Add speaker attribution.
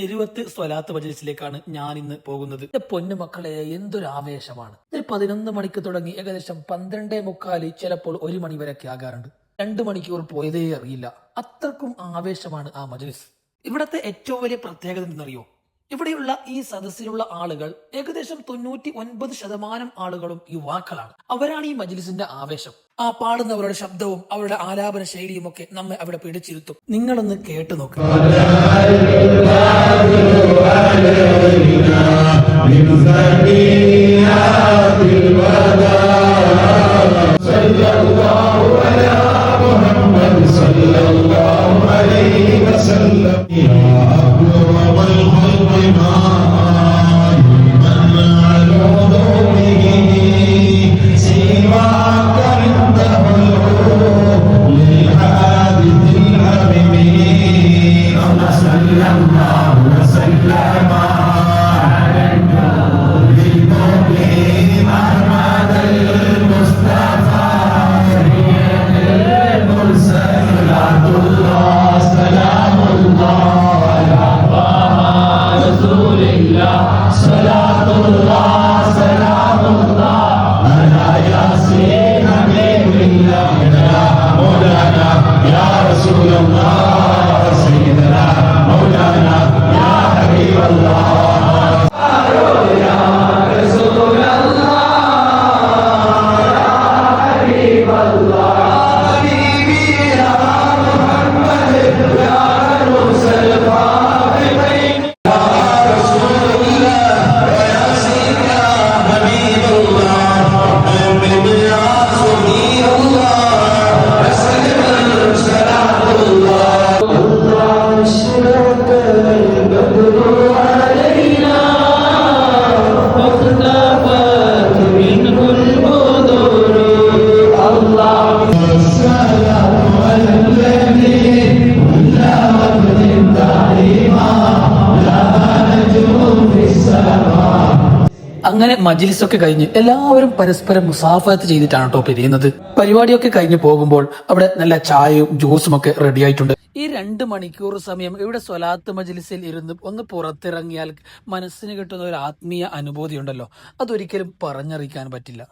Speaker 1: തെരുവത്ത് സ്വലാത്ത് മജ്‌ലിസിലേക്കാണ് ഞാൻ ഇന്ന് പോകുന്നത്. പൊന്നു മക്കളെ, എന്തൊരു ആവേശമാണ്! 11 മണിക്ക് തുടങ്ങി ഏകദേശം 12:45, ചിലപ്പോൾ 1 മണി വരെയൊക്കെ ആകാറുണ്ട്. 2 മണിക്കൂർ പോയതേ അറിയില്ല. അത്രക്കും ആവേശമാണ് ആ മജ്‌ലിസ്. ഇവിടത്തെ ഏറ്റവും വലിയ പ്രത്യേകത എന്തെന്നറിയോ? ഇവിടെയുള്ള ഈ സദസ്സിലുള്ള ആളുകൾ ഏകദേശം 99% ആളുകളും യുവാക്കളാണ്. അവരാണ് ഈ മജ്‌ലിസിന്റെ ആവേശം. ആ പാടുന്നവരുടെ ശബ്ദവും അവരുടെ ആലാപന ശൈലിയും ഒക്കെ നമ്മെ അവിടെ പിടിച്ചിരുത്തും. നിങ്ങളൊന്ന് കേട്ടു നോക്കുക. അങ്ങനെ മജ്‌ലിസൊക്കെ കഴിഞ്ഞ് എല്ലാവരും പരസ്പരം മുസാഫഹത്ത് ചെയ്തിട്ടാണ് കേട്ടോ പിരിയുന്നത്. പരിപാടിയൊക്കെ കഴിഞ്ഞ് പോകുമ്പോൾ അവിടെ നല്ല ചായയും ജ്യൂസും ഒക്കെ റെഡി ആയിട്ടുണ്ട്. ഈ 2 മണിക്കൂർ സമയം ഇവിടെ സ്വലാത്ത് മജ്‌ലിസിൽ ഇരുന്ന് ഒന്ന് പുറത്തിറങ്ങിയാൽ മനസ്സിന് കിട്ടുന്ന ഒരു ആത്മീയ അനുഭൂതി ഉണ്ടല്ലോ, അതൊരിക്കലും പറഞ്ഞറിയിക്കാൻ പറ്റില്ല.